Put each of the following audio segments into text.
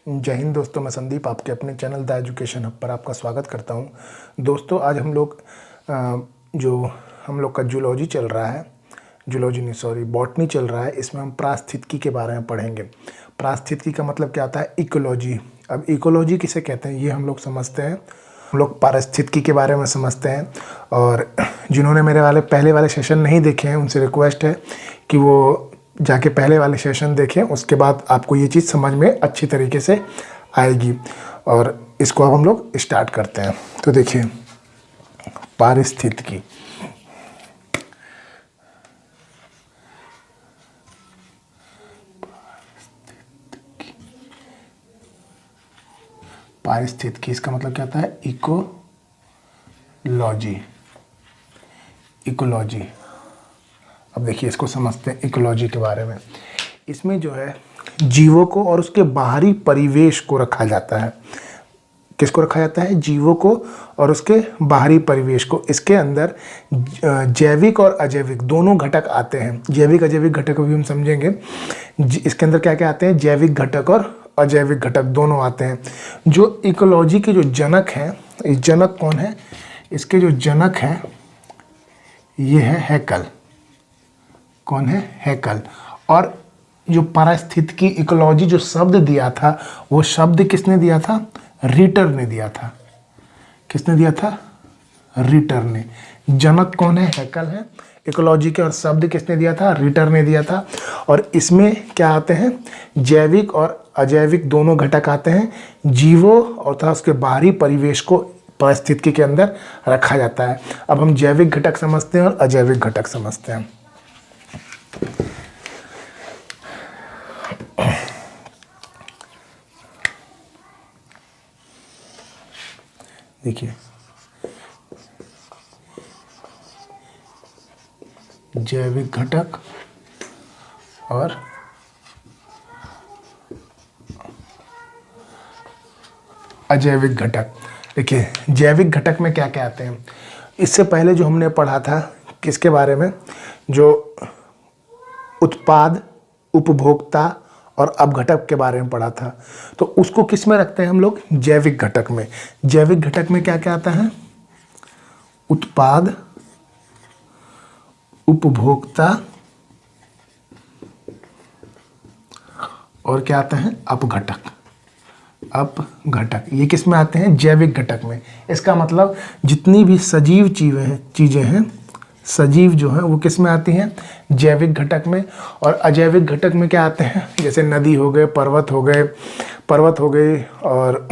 जय हिंद दोस्तों, मैं संदीप आपके अपने चैनल द एजुकेशन हब पर आपका स्वागत करता हूं। दोस्तों आज हम लोग का जूलॉजी चल रहा है, बॉटनी चल रहा है। इसमें हम पारिस्थितिकी के बारे में पढ़ेंगे। पारिस्थितिकी का मतलब क्या होता है? इकोलॉजी। अब इकोलॉजी किसे कहते हैं ये हम लोग समझते हैं। हम लोग पारिस्थितिकी के बारे में समझते हैं, और जिन्होंने मेरे पहले वाले सेशन नहीं देखे हैं उनसे रिक्वेस्ट है कि वो जाके पहले वाले सेशन देखें। उसके बाद आपको ये चीज़ समझ में अच्छी तरीके से आएगी। और इसको अब हम लोग स्टार्ट करते हैं। तो देखिए, पारिस्थितिकी। पारिस्थितिकी इसका मतलब क्या होता है? इकोलॉजी। अब देखिए, इसको समझते हैं इकोलॉजी के बारे में। इसमें जो है जीवों को और उसके बाहरी परिवेश को रखा जाता है। किसको रखा जाता है? जीवों को और उसके बाहरी परिवेश को। इसके अंदर जैविक और अजैविक दोनों घटक आते हैं। जैविक अजैविक घटक भी हम समझेंगे। इसके अंदर क्या क्या आते हैं? जैविक घटक और अजैविक घटक दोनों आते हैं। जो इकोलॉजी के जो जनक हैं, ये जनक कौन है? इसके जो जनक हैं ये है हैकल। कौन है? हैकल। और जो पारिस्थितिकी इकोलॉजी जो शब्द दिया था, वो शब्द किसने दिया था? रिटर ने दिया था। किसने दिया था? रिटर ने। जनक कौन है? हैकल है इकोलॉजी के। और शब्द किसने दिया था? रिटर ने दिया था। और इसमें क्या आते हैं? जैविक और अजैविक दोनों घटक आते हैं। जीवों और तथा उसके बाहरी परिवेश को पारिस्थितिकी के अंदर रखा जाता है। अब हम जैविक घटक समझते हैं और अजैविक घटक समझते हैं। देखिए, जैविक घटक और अजैविक घटक। देखिए, जैविक घटक में क्या क्या आते हैं? इससे पहले जो हमने पढ़ा था किसके बारे में? जो उत्पाद, उपभोक्ता और अपघटक के बारे में पढ़ा था। तो उसको किस में रखते हैं हम लोग? जैविक घटक में। जैविक घटक में क्या क्या आता है? उत्पाद, उपभोक्ता और क्या आता है? अपघटक। ये किस में आते हैं? जैविक घटक में। इसका मतलब जितनी भी सजीव चीजें हैं, सजीव जो है वो किस में आती हैं? जैविक घटक में। और अजैविक घटक में क्या आते हैं? जैसे नदी हो गए, पर्वत हो गए और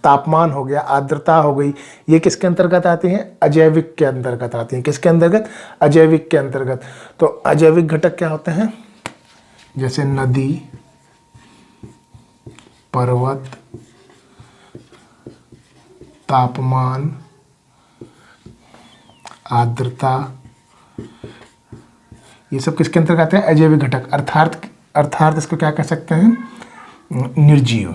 तापमान हो गया, आर्द्रता हो गई। ये किसके अंतर्गत आती हैं? अजैविक के अंतर्गत आती हैं। किसके अंतर्गत? अजैविक के अंतर्गत। तो अजैविक घटक क्या होते हैं? जैसे नदी, पर्वत, तापमान, आर्द्रता, ये सब किसके अंतर्गत आते हैं? अजैविक घटक। अर्थात इसको क्या कह सकते हैं? निर्जीव।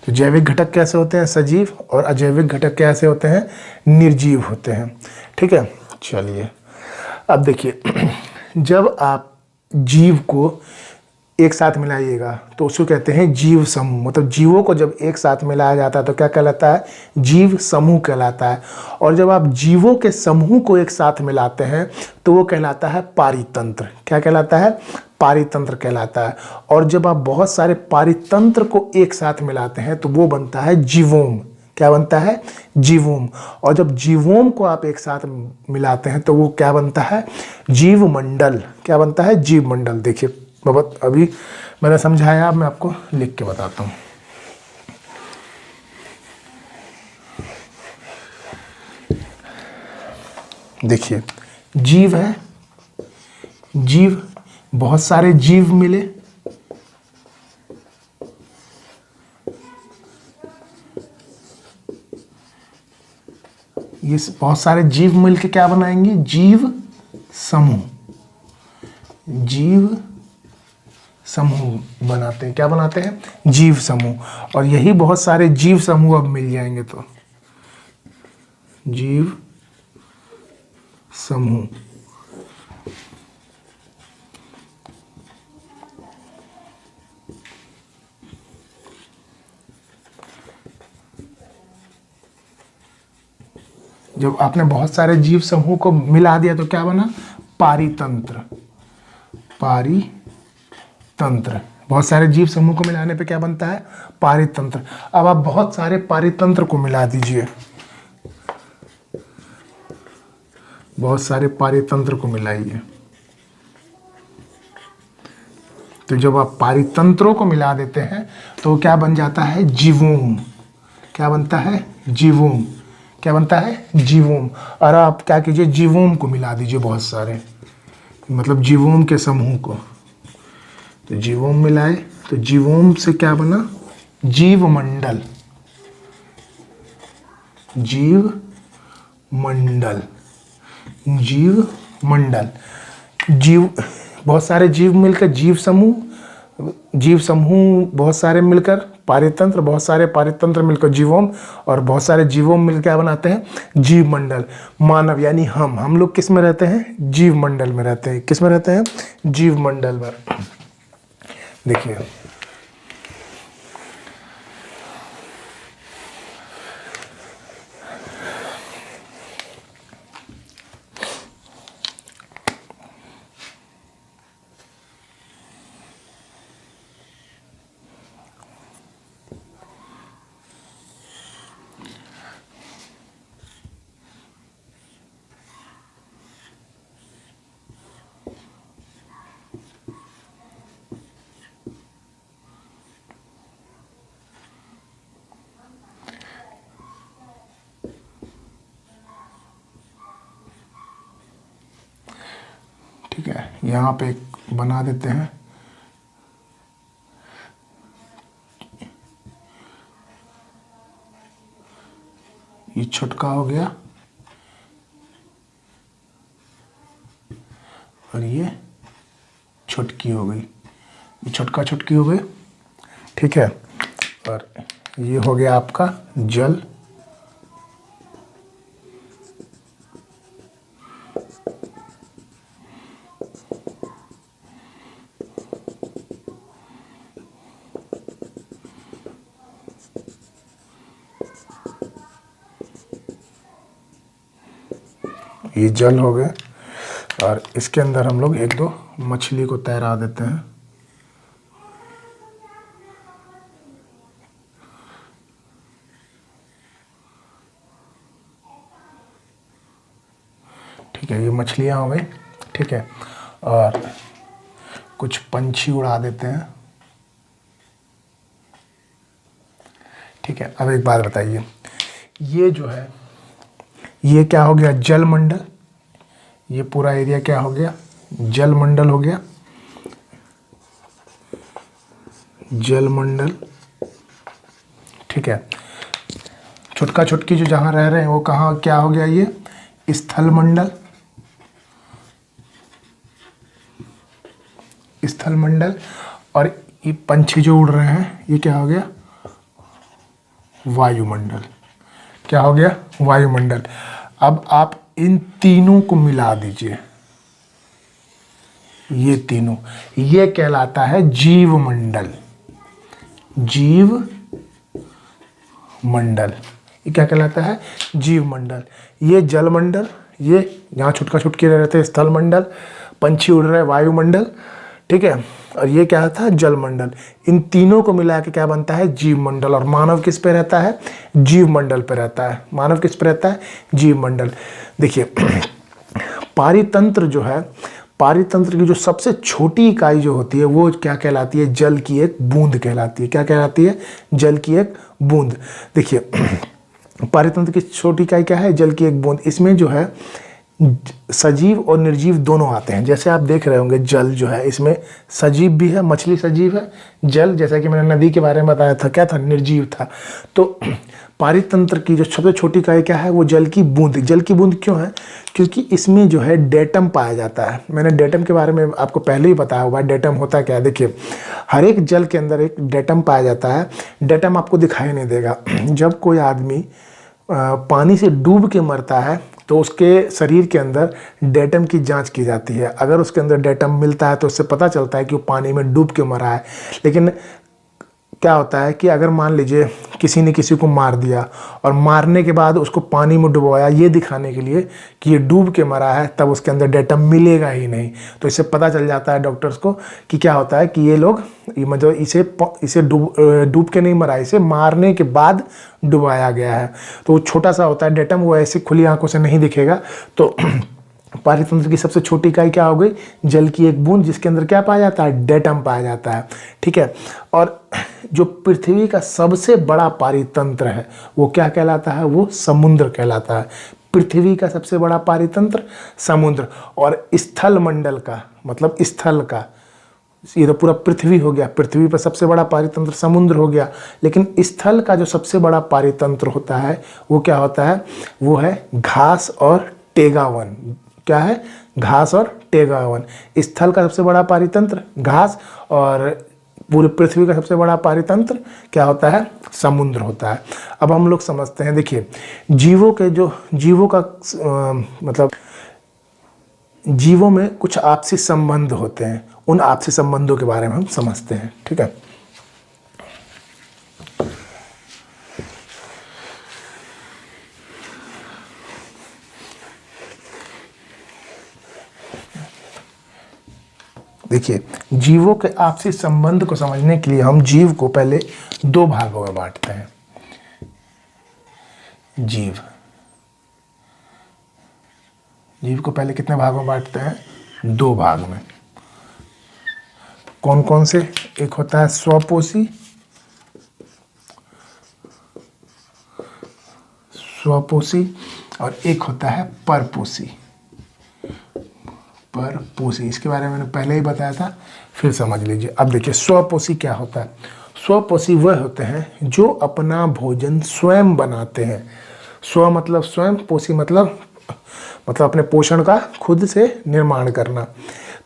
तो जैविक घटक कैसे होते हैं? सजीव। और अजैविक घटक कैसे होते हैं? निर्जीव होते हैं। ठीक है, चलिए अब देखिए, जब आप जीव को एक साथ मिलाइएगा तो उसको कहते हैं जीव समूह। मतलब जीवों को जब एक साथ मिलाया जाता है तो क्या कहलाता है? जीव समूह कहलाता है। और जब आप जीवों के समूह को एक साथ मिलाते हैं तो वो कहलाता है पारितंत्र। क्या कहलाता है? पारितंत्र कहलाता है। और जब आप बहुत सारे पारितंत्र को एक साथ मिलाते हैं तो वो बनता है जीवोम। क्या बनता है? जीवोम। और जब जीवोम को आप एक साथ मिलाते हैं तो वो क्या बनता है? जीवमंडल। क्या बनता है? जीवमंडल। देखिए, बहुत अभी मैंने समझाया, अब मैं आपको लिख के बताता हूँ। देखिए, जीव है, जीव, बहुत सारे जीव मिले, ये बहुत सारे जीव मिलके क्या बनाएंगे? जीव समूह। जीव समूह बनाते हैं। क्या बनाते हैं? जीव समूह। और यही बहुत सारे जीव समूह अब मिल जाएंगे तो जीव समूह। जब आपने बहुत सारे जीव समूह को मिला दिया तो क्या बना? पारितंत्र। पारितंत्र, बहुत सारे जीव समूह को मिलाने पे क्या बनता है? पारितंत्र। अब आप बहुत सारे पारितंत्र को मिला दीजिए, बहुत सारे पारितंत्र को मिलाइए, तो जब आप पारितंत्रों को मिला देते हैं तो क्या बन जाता है? जीवोम। क्या बनता है? जीवोम। क्या बनता है? जीवोम। और आप क्या कीजिए? जीवोम को मिला दीजिए बहुत सारे, मतलब जीवोम के समूह को। तो जीवोम मिलाए तो जीवोम से क्या बना? जीवमंडल। जीवमंडल, जीवमंडल। जीव, बहुत सारे जीव मिलकर जीव समूह, जीव समूह बहुत सारे मिलकर पारितंत्र, बहुत सारे पारितंत्र मिलकर जीवोम, और बहुत सारे जीवोम मिलकर क्या बनाते हैं? जीवमंडल। मानव यानी हम लोग किस में रहते हैं? जीवमंडल में रहते हैं। किस में रहते हैं? जीवमंडल में। देखिए ठीक है, यहाँ पे एक बना देते हैं। ये छुटका हो गया और ये छुटकी हो गई, ये छुटका छुटकी हो गई। ठीक है, और ये हो गया आपका जल। ये जल हो गए, और इसके अंदर हम लोग एक दो मछली को तैरा देते हैं। ठीक है, ये मछलियाँ हो गई। ठीक है, और कुछ पंछी उड़ा देते हैं। ठीक है, अब एक बात बताइए, ये जो है ये क्या हो गया? जलमंडल। ये पूरा एरिया क्या हो गया? जलमंडल हो गया। जलमंडल। ठीक है, छुटका छुटकी जो जहाँ रह रहे हैं वो कहाँ क्या हो गया? ये स्थलमंडल। स्थलमंडल। और ये पंछी जो उड़ रहे हैं ये क्या हो गया? वायुमंडल। क्या हो गया? वायुमंडल। अब आप इन तीनों को मिला दीजिए, ये तीनों, ये कहलाता है जीवमंडल। जीवमंडल, ये क्या कहलाता है? जीवमंडल। ये जलमंडल, ये जहाँ छुटका छुटकी रह रहते हैं स्थलमंडल, पंछी उड़ रहे हैं वायुमंडल। ठीक है, और ये क्या था? जलमंडल। इन तीनों को मिला के क्या बनता है? जीवमंडल। और मानव किस पे रहता है? जीवमंडल पे रहता है। मानव किस पे रहता है? जीवमंडल। देखिए पारितंत्र जो है, पारितंत्र की जो सबसे छोटी इकाई जो होती है वो क्या कहलाती है? जल की एक बूंद कहलाती है। क्या कहलाती है? जल की एक बूंद। देखिए पारितंत्र की छोटी इकाई क्या है? जल की एक बूंद। इसमें जो है सजीव और निर्जीव दोनों आते हैं। जैसे आप देख रहे होंगे जल जो है इसमें सजीव भी है, मछली सजीव है। जल जैसा कि मैंने नदी के बारे में बताया था क्या था? निर्जीव था। तो पारितंत्र की जो सबसे छोटी इकाई क्या है? वो जल की बूंद। जल की बूंद क्यों है? क्योंकि इसमें जो है डेटम पाया जाता है। मैंने डेटम के बारे में आपको पहले ही बताया हुआ है। डेटम होता क्या है? देखिए हर एक जल के अंदर एक डेटम पाया जाता है। डेटम आपको दिखाई नहीं देगा। जब कोई आदमी पानी से डूब के मरता है तो उसके शरीर के अंदर डेटम की जांच की जाती है। अगर उसके अंदर डेटम मिलता है तो उससे पता चलता है कि वो पानी में डूब के मरा है। लेकिन क्या होता है कि अगर मान लीजिए किसी ने किसी को मार दिया और मारने के बाद उसको पानी में डुबोया ये दिखाने के लिए कि ये डूब के मरा है, तब उसके अंदर डेटम मिलेगा ही नहीं। तो इससे पता चल जाता है डॉक्टर्स को कि क्या होता है कि ये लोग मतलब इसे डूब के नहीं मरा, इसे मारने के बाद डुबाया गया है। तो वो छोटा सा होता है डेटम, वो ऐसे खुली आंखों से नहीं दिखेगा। तो पारितंत्र की सबसे छोटी इकाई क्या हो गई? जल की एक बूंद, जिसके अंदर क्या पाया जाता है? डेटम पाया जाता है। ठीक है। और जो पृथ्वी का सबसे बड़ा पारितंत्र है वो क्या कहलाता है? वो समुद्र कहलाता है। पृथ्वी का सबसे बड़ा पारितंत्र समुद्र। और स्थल मंडल का मतलब स्थल का, ये तो पूरा पृथ्वी हो गया, पृथ्वी पर सबसे बड़ा पारितंत्र समुद्र हो गया। लेकिन स्थल का जो सबसे बड़ा पारितंत्र होता है वो क्या होता है? वो है घास और टेगावन। क्या है? घास और टेगावन। स्थल का सबसे बड़ा पारितंत्र घास, और पूरी पृथ्वी का सबसे बड़ा पारितंत्र क्या होता है? समुद्र होता है। अब हम लोग समझते हैं, देखिए जीवों का मतलब जीवों में कुछ आपसी संबंध होते हैं, उन आपसी संबंधों के बारे में हम समझते हैं। ठीक है। देखिए जीवों के आपसी संबंध को समझने के लिए हम जीव को पहले दो भागों में बांटते हैं। जीव को पहले कितने भागों में बांटते हैं? दो भाग में। कौन कौन से? एक होता है स्वपोषी, और एक होता है परपोषी। इसके बारे में मैंने पहले ही बताया था, फिर समझ लीजिए। अब देखिए स्वपोषी क्या होता है? स्वपोषी वह होते हैं जो अपना भोजन स्वयं बनाते हैं। स्व मतलब स्वयं, पोषी मतलब अपने पोषण का खुद से निर्माण करना।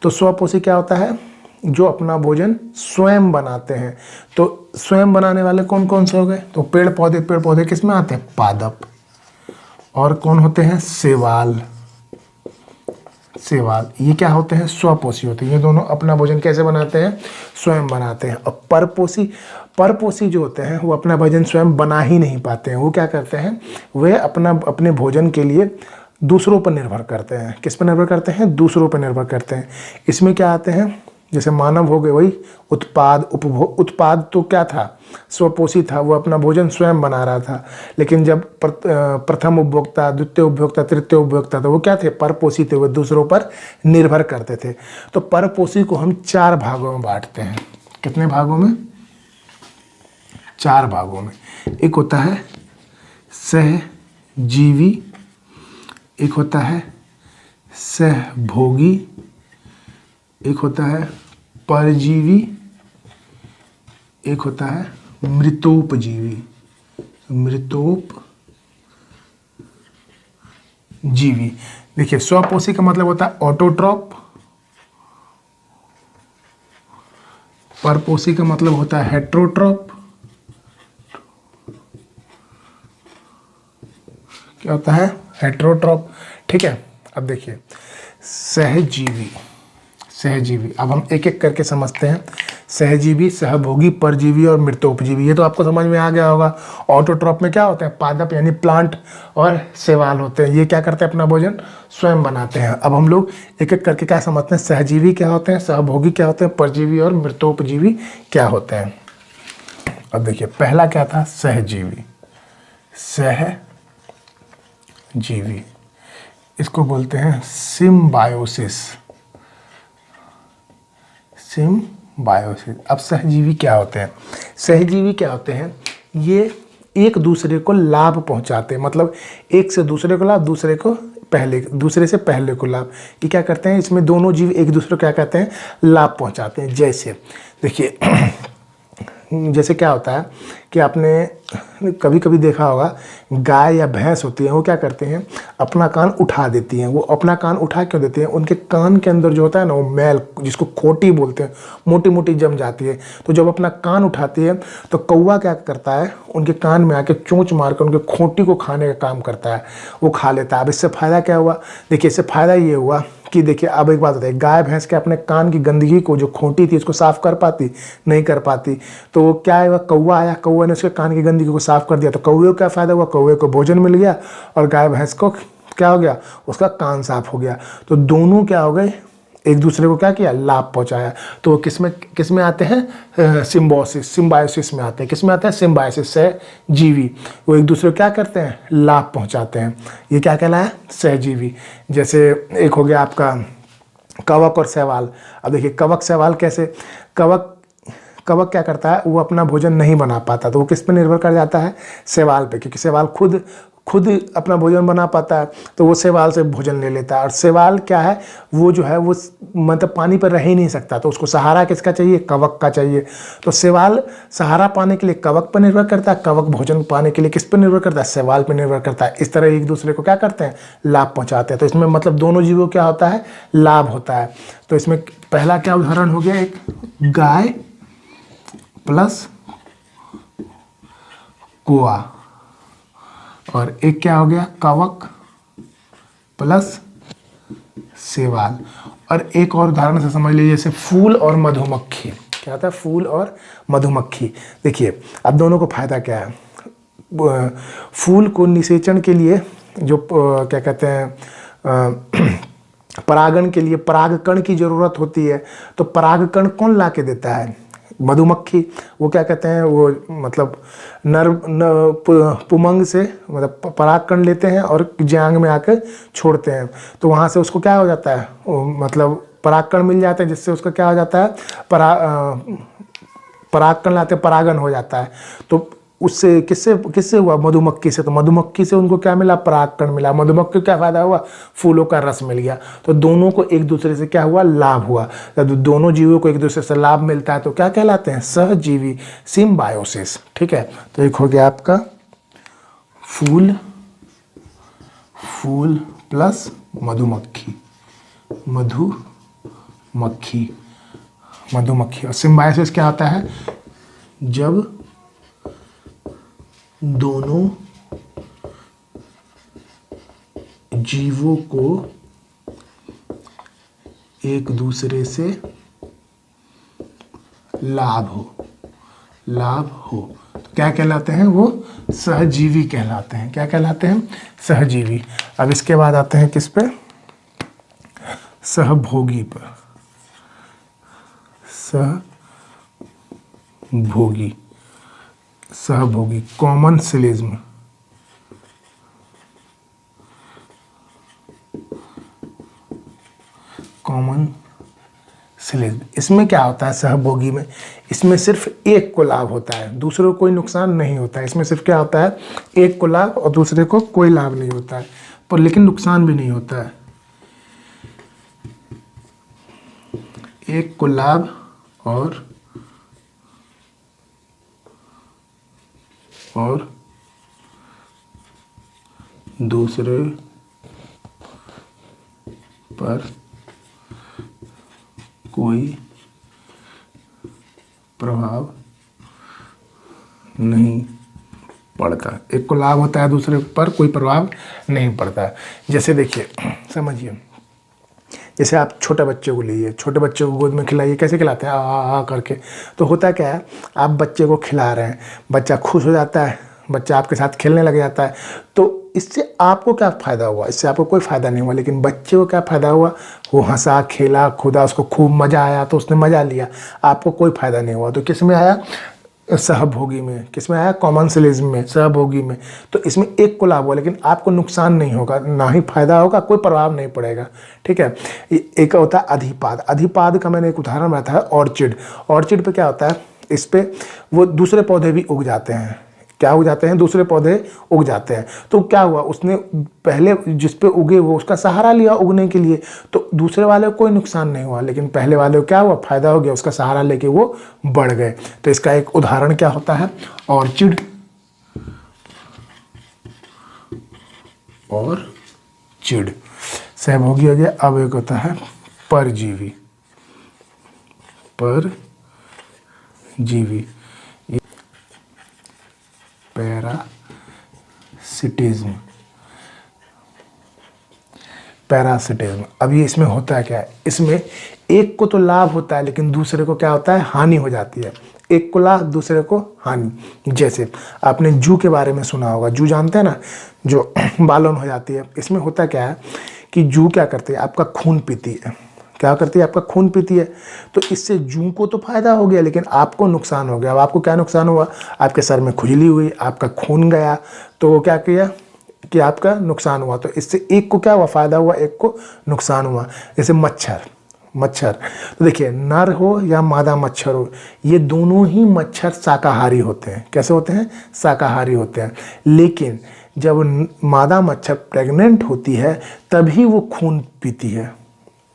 तो स्वपोषी क्या होता है? जो अपना भोजन स्वयं बनाते हैं। तो स्वयं बनाने वाले कौन कौन से हो गए? तो पेड़ पौधे किस में आते हैं? पादप। और कौन होते हैं? शैवाल। ये क्या होते हैं? स्वपोषी होते हैं। ये दोनों अपना भोजन कैसे बनाते हैं? स्वयं बनाते हैं। और परपोषी जो होते हैं वो अपना भोजन स्वयं बना ही नहीं पाते हैं। वो क्या करते हैं? वे अपने भोजन के लिए दूसरों पर निर्भर करते हैं। किस पर निर्भर करते हैं? दूसरों पर निर्भर करते हैं। इसमें क्या आते हैं? जैसे मानव हो गए, वही उत्पाद तो क्या था? स्वपोषी था, वो अपना भोजन स्वयं बना रहा था। लेकिन जब प्रथम उपभोक्ता, द्वितीय उपभोक्ता, तृतीय उपभोक्ता, तो वो क्या थे? परपोषी थे, वो दूसरों पर निर्भर करते थे। तो परपोषी को हम 4 भागों में बांटते हैं। कितने भागों में? 4 भागों में। एक होता है सहजीवी, एक होता है सहभोगी, एक होता है परजीवी, एक होता है मृतोपजीवी। देखिए स्वपोषी का मतलब होता है ऑटोट्रॉप, परपोषी का मतलब होता है हेट्रोट्रॉप। क्या होता है? हेट्रोट्रॉप। ठीक है। अब देखिए सहजीवी। अब हम एक एक करके समझते हैं। सहजीवी, सहभोगी, परजीवी और मृतोपजीवी। ये तो आपको समझ में आ गया होगा। ऑटोट्रॉप में क्या होते हैं? पादप यानी प्लांट, और शैवाल होते हैं। ये क्या करते हैं? अपना भोजन स्वयं बनाते हैं। अब हम लोग एक एक करके क्या समझते हैं? सहजीवी क्या होते हैं, सहभोगी क्या होते हैं, परजीवी और मृतोपजीवी क्या होते हैं। अब देखिए पहला क्या था? सहजीवी। इसको बोलते हैं सिम्बायोसिस। अब सहजीवी क्या होते हैं? ये एक दूसरे को लाभ पहुंचाते हैं। मतलब एक से दूसरे को लाभ, दूसरे से पहले को लाभ। ये क्या करते हैं? इसमें दोनों जीव एक दूसरे को क्या कहते हैं? लाभ पहुंचाते हैं। जैसे देखिए जैसे क्या होता है कि आपने कभी कभी देखा होगा, गाय या भैंस होती है, वो क्या करते हैं, अपना कान उठा देती हैं। वो अपना कान उठा क्यों देती हैं? उनके कान के अंदर जो होता है ना, वो मैल, जिसको खोटी बोलते हैं, मोटी मोटी जम जाती है। तो जब अपना कान उठाती है तो कौवा क्या करता है, उनके कान में आके चोंच मार कर उनके खोटी को खाने का काम करता है, वो खा लेता है। अब इससे फ़ायदा क्या हुआ? देखिए, इससे फ़ायदा ये हुआ कि देखिए, अब एक बात बताइए, गाय भैंस के अपने कान की गंदगी को, जो खोटी थी, उसको साफ कर पाती? नहीं कर पाती। तो वो क्या है, कौवा आया, कौवे ने उसके कान की गंदगी को साफ कर दिया। तो कौवे को क्या फ़ायदा हुआ? कौवे को भोजन मिल गया और गाय भैंस को क्या हो गया? उसका कान साफ हो गया। तो दोनों क्या हो गए, एक दूसरे को क्या किया? लाभ पहुंचाया। तो वो किस में आते हैं? सिम्बायोसिस में आते हैं। किस में आते हैं? सिम्बायोसिस से जीवी, वो एक दूसरे को क्या करते हैं? लाभ पहुंचाते हैं। ये क्या कहलाया? सहजीवी। जैसे एक हो गया आपका कवक और शैवाल। अब देखिए, कवक शैवाल कैसे? कवक क्या करता है, वो अपना भोजन नहीं बना पाता, तो वो किस पर निर्भर कर जाता है? शैवाल पे, क्योंकि शैवाल खुद अपना भोजन बना पाता है, तो वो शैवाल से भोजन ले लेता है। और शैवाल क्या है, वो जो है वो मतलब पानी पर रह ही नहीं सकता, तो उसको सहारा किसका चाहिए? कवक का चाहिए। तो शैवाल सहारा पाने के लिए कवक पर निर्भर करता है, कवक भोजन पाने के लिए किस पर निर्भर करता है? शैवाल पर निर्भर करता है। इस तरह एक दूसरे को क्या करते हैं? लाभ पहुंचाते हैं। तो इसमें मतलब दोनों जीवों क्या होता है? लाभ होता है। तो इसमें पहला क्या उदाहरण हो गया? एक गाय प्लस कुआ, और एक क्या हो गया? कवक प्लस शैवाल। और एक और उदाहरण से समझ लीजिए, जैसे फूल और मधुमक्खी। क्या होता है? फूल और मधुमक्खी। देखिए, अब दोनों को फायदा क्या है? फूल को निषेचन के लिए जो क्या कहते हैं, परागण के लिए परागकण की जरूरत होती है। तो परागकण कौन ला के देता है? मधुमक्खी। वो क्या कहते हैं, वो मतलब पुमंग से मतलब परागकण लेते हैं और जांग में आकर छोड़ते हैं। तो वहाँ से उसको क्या हो जाता है, मतलब परागकण मिल जाते हैं, जिससे उसका क्या हो जाता है, परागकण लाते परागन हो जाता है। तो उससे किससे हुआ? मधुमक्खी से। तो मधुमक्खी से उनको क्या मिला? परागकण मिला। मधुमक्खी को क्या फायदा हुआ? फूलों का रस मिल गया। तो दोनों को एक दूसरे से क्या हुआ? लाभ हुआ। जब दोनों जीवों को एक दूसरे से लाभ मिलता है तो क्या कहलाते हैं? सहजीवी, सिम्बायोसिस। ठीक है, तो एक हो गया आपका फूल प्लस मधुमक्खी, मधुमक्खी। और सिम्बायोसिस क्या होता है? जब दोनों जीवों को एक दूसरे से लाभ हो। तो क्या कहलाते हैं? वो सहजीवी कहलाते हैं। क्या कहलाते हैं? सहजीवी। अब इसके बाद आते हैं किस पे? सहभोगी पर। सहभोगी, कॉमन सिलिज्म। इसमें क्या होता है? सहभोगी में इसमें सिर्फ एक को लाभ होता है, दूसरे को कोई नुकसान नहीं होता है। इसमें सिर्फ क्या होता है? एक को लाभ और दूसरे को कोई लाभ नहीं होता है, पर लेकिन नुकसान भी नहीं होता है। एक को लाभ और दूसरे पर कोई प्रभाव नहीं पड़ता। एक को लाभ होता है, दूसरे पर कोई प्रभाव नहीं पड़ता। जैसे देखिए, समझिए, जैसे आप छोटे बच्चे को लीजिए, छोटे बच्चे को गोद में खिलाइए। कैसे खिलाते हैं? आ करके। तो होता क्या है, आप बच्चे को खिला रहे हैं, बच्चा खुश हो जाता है, बच्चा आपके साथ खेलने लग जाता है। तो इससे आपको क्या फ़ायदा हुआ? इससे आपको कोई फ़ायदा नहीं हुआ, लेकिन बच्चे को क्या फ़ायदा हुआ? वो हंसा, खेला, खुदा, उसको खूब मज़ा आया, तो उसने मज़ा लिया। आपको कोई फ़ायदा नहीं हुआ। तो किस में आया? सहभोगी में। किस में आया? कॉमन सिलिज्म में, सहभोगी में। तो इसमें एक को लाभ हुआ, लेकिन आपको नुकसान नहीं होगा, ना ही फायदा होगा, कोई प्रभाव नहीं पड़ेगा। ठीक है। एक होता है अधिपाद। अधिपाद का मैंने एक उदाहरण बताया है, ऑर्चिड। ऑर्चिड पे क्या होता है? इस पे वो दूसरे पौधे भी उग जाते हैं। क्या हो जाते हैं, दूसरे पौधे उग जाते हैं। तो क्या हुआ, उसने पहले जिस पे उगे वो उसका सहारा लिया उगने के लिए, तो दूसरे वाले को कोई नुकसान नहीं हुआ, लेकिन पहले वाले को क्या हुआ, फायदा हो गया, उसका सहारा लेके वो बढ़ गए। तो इसका एक उदाहरण क्या होता है, ऑर्चिड, और चिड़, सहभोगी हो गया। अब एक होता है परजीवी, परजीवी, पैरासिटिज्म, पैरासिटिज्म। अब ये इसमें होता है क्या है, इसमें एक को तो लाभ होता है लेकिन दूसरे को क्या होता है, हानि हो जाती है। एक को लाभ, दूसरे को हानि। जैसे आपने जू के बारे में सुना होगा, जू जानते हैं ना, जो बालन हो जाती है। इसमें होता क्या है कि जू क्या करती है, आपका खून पीती है। क्या करती है, आपका खून पीती है। तो इससे जू को तो फायदा हो गया लेकिन आपको नुकसान हो गया। अब आपको क्या नुकसान हुआ, आपके सर में खुजली हुई, आपका खून गया, तो वो क्या किया कि आपका नुकसान हुआ। तो इससे एक को क्या हुआ, फायदा हुआ, एक को नुकसान हुआ। जैसे मच्छर, तो देखिए नर हो या मादा मच्छर हो, ये दोनों ही मच्छर शाकाहारी होते हैं। कैसे होते हैं, शाकाहारी होते हैं। लेकिन जब मादा मच्छर प्रेग्नेंट होती है तभी वो खून पीती है।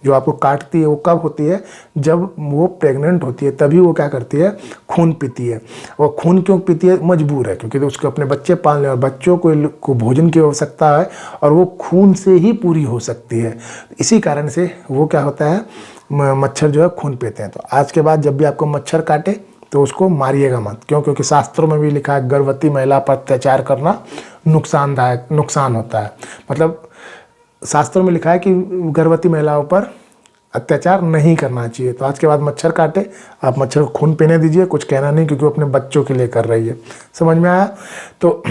जो आपको काटती है वो कब होती है, जब वो प्रेग्नेंट होती है, तभी वो क्या करती है, खून पीती है। और खून क्यों पीती है, मजबूर है, क्योंकि तो उसको अपने बच्चे पालने और बच्चों को भोजन की आवश्यकता है और वो खून से ही पूरी हो सकती है। इसी कारण से वो क्या होता है, मच्छर जो है खून पीते हैं। तो आज के बाद जब भी आपको मच्छर काटे तो उसको मारिएगा मत। क्यों, क्योंकि शास्त्रों में भी लिखा है गर्भवती महिला पर अत्याचार करना नुकसान होता है। मतलब शास्त्रों में लिखा है कि गर्भवती महिलाओं पर अत्याचार नहीं करना चाहिए। तो आज के बाद मच्छर काटे, आप मच्छर को खून पीने दीजिए, कुछ कहना नहीं, क्योंकि वो अपने बच्चों के लिए कर रही है। समझ में आया। तो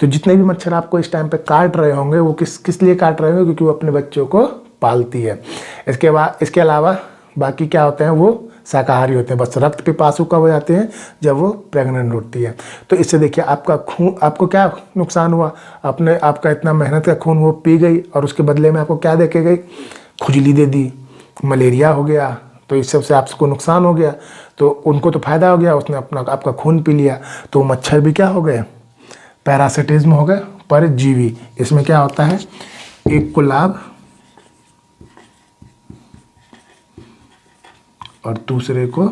जितने भी मच्छर आपको इस टाइम पे काट रहे होंगे वो किस लिए काट रहे होंगे, क्योंकि वो अपने बच्चों को पालती है। इसके अलावा बाकी क्या होते हैं, वो शाकाहारी होते हैं। बस रक्त पिपासु कब हो जाते हैं, जब वो प्रेग्नेंट होती है। तो इससे देखिए आपका खून, आपको क्या नुकसान हुआ, आपका इतना मेहनत का खून वो पी गई और उसके बदले में आपको क्या दे के गई, खुजली दे दी, मलेरिया हो गया। तो इस सब से आपको नुकसान हो गया। तो उनको तो फायदा हो गया, उसने आपका खून पी लिया। तो मच्छर भी क्या हो गए, पैरासिटिज्म हो गए, परजीवी। इसमें क्या होता है, एक को लाभ और दूसरे को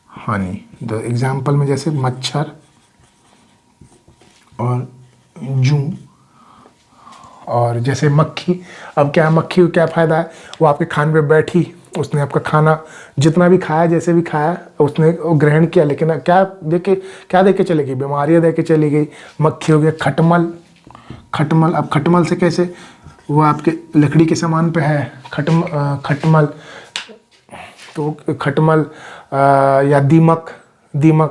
हानि, तो एग्जाम्पल में जैसे मच्छर और जू, और जैसे मक्खी। अब क्या, मक्खी को क्या फ़ायदा है, वो आपके खाने पे बैठी, उसने आपका खाना जितना भी खाया, जैसे भी खाया उसने ग्रहण किया, लेकिन क्या दे के चली गई, बीमारियाँ दे के चली गई। मक्खी हो गया खटमल। अब खटमल से कैसे, वो आपके लकड़ी के सामान पे है खटमल। तो खटमल या दीमक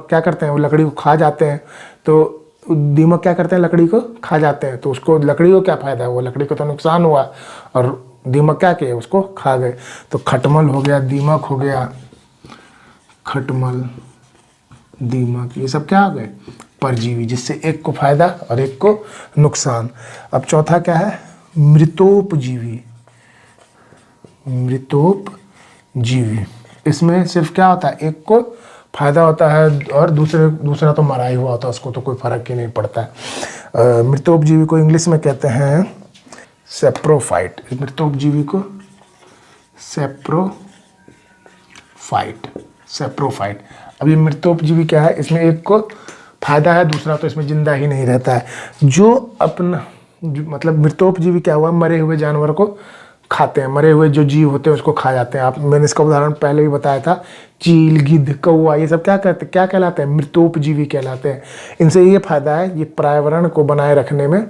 क्या करते हैं, वो लकड़ी को खा जाते हैं। तो दीमक क्या करते हैं, लकड़ी को खा जाते हैं। तो उसको, लकड़ी को क्या फ़ायदा है, वो लकड़ी को तो नुकसान हुआ और दीमक क्या किए, उसको खा गए। तो खटमल हो गया, दीमक हो गया, खटमल, दीमक, ये सब क्या हो गए, परजीवी, जिससे एक को फायदा और एक को नुकसान। अब चौथा क्या है, मृतोपजीवी। इसमें सिर्फ क्या होता है, एक को फायदा होता है और दूसरा तो मरा ही हुआ होता है, उसको तो कोई फर्क ही नहीं पड़ता है। मृतोपजीवी को इंग्लिश में कहते हैं सेप्रोफाइट। मृतोपजीवी को सेप्रोफाइट। अब ये मृतोपजीवी क्या है, इसमें एक को फायदा है, दूसरा तो इसमें जिंदा ही नहीं रहता है। मतलब मृतोपजीवी क्या हुआ, मरे हुए जानवर को खाते हैं, मरे हुए जो जीव होते हैं उसको खा जाते हैं। मैंने इसका उदाहरण पहले भी बताया था, चील, गिद्ध, कौवा, ये सब क्या कहलाते हैं, मृतोपजीवी कहलाते हैं। इनसे ये फायदा है, ये पर्यावरण को बनाए रखने में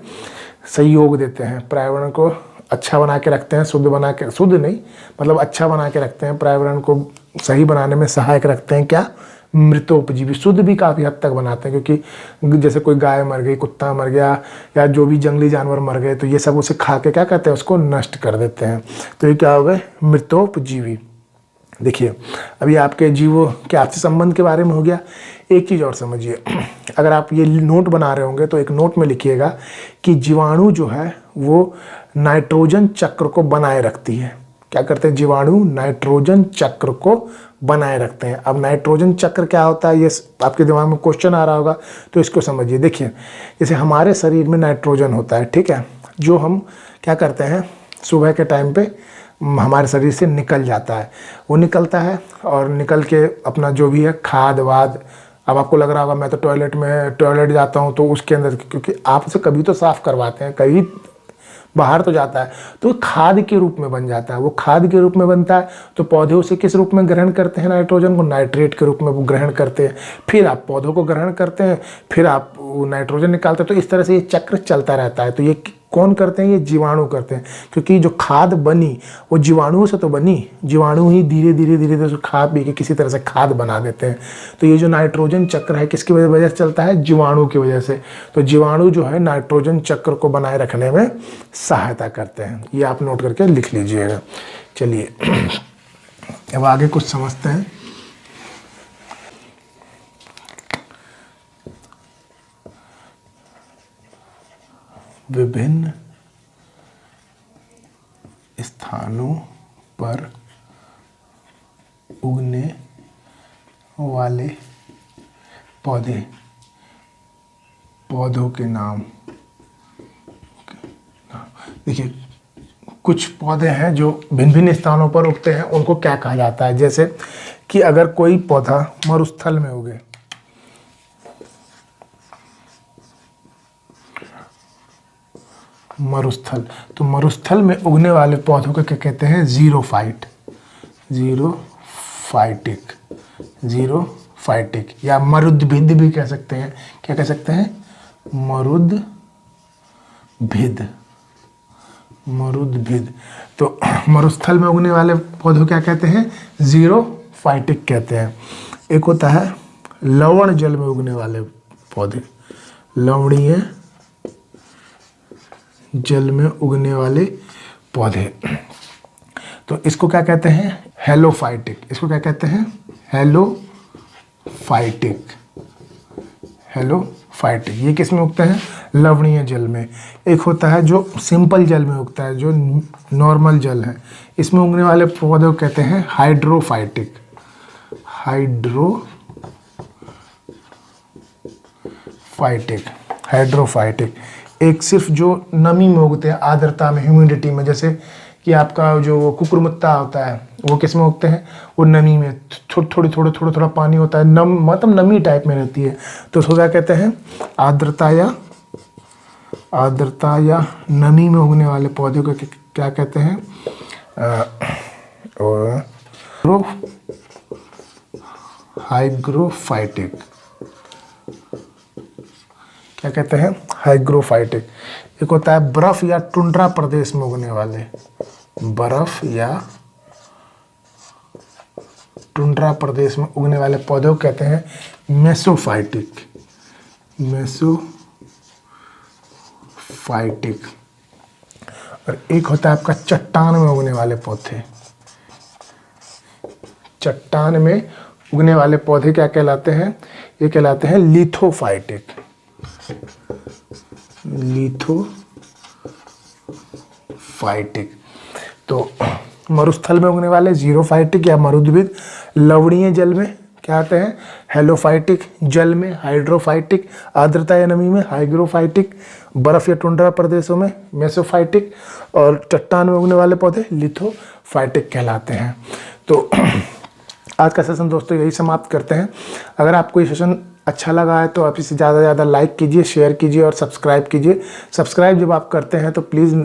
सहयोग देते हैं, पर्यावरण को अच्छा बना के रखते हैं, शुद्ध नहीं मतलब अच्छा बना के रखते हैं, पर्यावरण को सही बनाने में सहायक रखते हैं। क्या, मृतोपजीवी। शुद्ध भी काफ़ी हद तक बनाते हैं, क्योंकि जैसे कोई गाय मर गई, कुत्ता मर गया या जो भी जंगली जानवर मर गए, तो ये सब उसे खा के क्या कहते हैं, उसको नष्ट कर देते हैं। तो ये क्या हो गए, मृतोपजीवी। देखिए अभी आपके जीवों के आपसी संबंध के बारे में हो गया। एक चीज़ और समझिए, अगर आप ये नोट बना रहे होंगे तो एक नोट में लिखिएगा कि जीवाणु जो है वो नाइट्रोजन चक्र को बनाए रखती है। क्या करते हैं, जीवाणु नाइट्रोजन चक्र को बनाए रखते हैं। अब नाइट्रोजन चक्र क्या होता है, ये आपके दिमाग में क्वेश्चन आ रहा होगा, तो इसको समझिए। देखिए, जैसे हमारे शरीर में नाइट्रोजन होता है, ठीक है, जो हम क्या करते हैं, सुबह के टाइम पे हमारे शरीर से निकल जाता है, वो निकलता है और निकल के अपना जो भी है खाद वाद, अब आपको लग रहा होगा मैं तो टॉयलेट जाता हूँ तो उसके अंदर, क्योंकि आपसे कभी तो साफ़ करवाते हैं, कभी बाहर तो जाता है, तो खाद के रूप में बन जाता है। वो खाद के रूप में बनता है तो पौधे उसे किस रूप में ग्रहण करते हैं, नाइट्रोजन को नाइट्रेट के रूप में वो ग्रहण करते हैं। फिर आप पौधों को ग्रहण करते हैं, फिर आप नाइट्रोजन निकालते हैं। तो इस तरह से ये चक्र चलता रहता है। तो ये कौन करते हैं, ये जीवाणु करते हैं, क्योंकि जो खाद बनी वो जीवाणुओं से तो बनी, जीवाणु ही धीरे धीरे खा पी के किसी तरह से खाद बना देते हैं। तो ये जो नाइट्रोजन चक्र है किसकी वजह से चलता है, जीवाणु की वजह से। तो जीवाणु जो है नाइट्रोजन चक्र को बनाए रखने में सहायता करते हैं। ये आप नोट करके लिख लीजिएगा। चलिए अब आगे कुछ समझते हैं। विभिन्न स्थानों पर उगने वाले पौधों के नाम। देखिए, कुछ पौधे हैं जो भिन्न भिन्न स्थानों पर उगते हैं, उनको क्या कहा जाता है। जैसे कि अगर कोई पौधा मरुस्थल में उगे, मरुस्थल, तो मरुस्थल में उगने वाले पौधों को क्या कहते हैं, जीरोफाइटिक या मरुद्भिद भी कह सकते हैं। क्या कह सकते हैं, मरुद्भिद। तो मरुस्थल में उगने वाले पौधों क्या कहते हैं, जीरोफाइटिक कहते हैं। एक होता है लवण जल में उगने वाले पौधे, लवणीय जल में उगने वाले पौधे, तो इसको क्या कहते हैं, हेलोफाइटिक। इसको क्या कहते हैं, हेलोफाइटिक। ये किस में उगते हैं, लवणीय जल में। एक होता है जो सिंपल जल में उगता है, जो नॉर्मल जल है, इसमें उगने वाले पौधे को कहते हैं हाइड्रोफाइटिक। एक सिर्फ जो नमी में उगते हैं, आर्द्रता में, ह्यूमिडिटी में, जैसे कि आपका जो कुकुरमुत्ता होता है वो किस में उगते हैं, वो नमी में, थोड़ा पानी होता है, मतलब नमी टाइप में रहती है, तो उसको क्या कहते हैं, आर्द्रता या नमी में उगने वाले पौधे को क्या कहते हैं, हाइग्रोफाइटिक। क्या कहते हैं, हाइग्रोफाइटिक। एक होता है बर्फ या टुंड्रा प्रदेश में उगने वाले, बर्फ या टुंड्रा प्रदेश में उगने वाले पौधों को कहते हैं मेसोफाइटिक। और एक होता है आपका चट्टान में उगने वाले पौधे। चट्टान में उगने वाले पौधे क्या कहलाते हैं, ये कहलाते हैं लिथोफाइटिक। तो मरुस्थल में उगने वाले जीरोफाइटिक या मरुद्भिद, लवणीय जल में क्या आते हैं, हेलोफाइटिक, जल में हाइड्रोफाइटिक, आर्द्रता या नमी में हाइग्रोफाइटिक, बर्फ या टुंड्रा प्रदेशों में मेसोफाइटिक, और चट्टान में उगने वाले पौधे लिथोफाइटिक कहलाते हैं। तो आज का सेशन दोस्तों यही समाप्त करते हैं। अगर आपको ये सेशन अच्छा लगा है तो आप इसे ज़्यादा से ज़्यादा लाइक कीजिए, शेयर कीजिए और सब्सक्राइब कीजिए। सब्सक्राइब जब आप करते हैं तो प्लीज़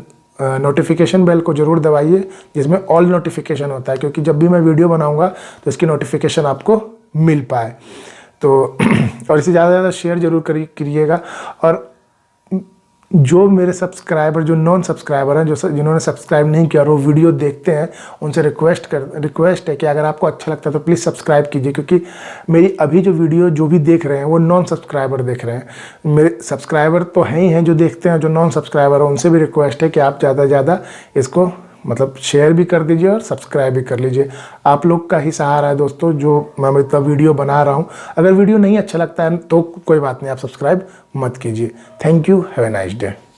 नोटिफिकेशन बेल को ज़रूर दबाइए, जिसमें ऑल नोटिफिकेशन होता है, क्योंकि जब भी मैं वीडियो बनाऊंगा तो इसकी नोटिफिकेशन आपको मिल पाए। तो और इसे ज़्यादा से ज़्यादा शेयर जरूर करिएगा। और जो मेरे सब्सक्राइबर, जो नॉन सब्सक्राइबर हैं, जिन्होंने सब्सक्राइब नहीं किया और वो वीडियो देखते हैं, उनसे रिक्वेस्ट है कि अगर आपको अच्छा लगता है तो प्लीज़ सब्सक्राइब कीजिए, क्योंकि मेरी अभी जो वीडियो जो भी देख रहे हैं वो नॉन सब्सक्राइबर देख रहे हैं। मेरे सब्सक्राइबर तो हैं ही हैं जो देखते हैं, जो नॉन सब्सक्राइबर हैं उनसे भी रिक्वेस्ट है कि आप ज़्यादा से ज़्यादा इसको मतलब शेयर भी कर दीजिए और सब्सक्राइब भी कर लीजिए। आप लोग का ही सहारा है दोस्तों, जो मैं मतलब वीडियो बना रहा हूँ। अगर वीडियो नहीं अच्छा लगता है तो कोई बात नहीं, आप सब्सक्राइब मत कीजिए। Thank you, have a nice day.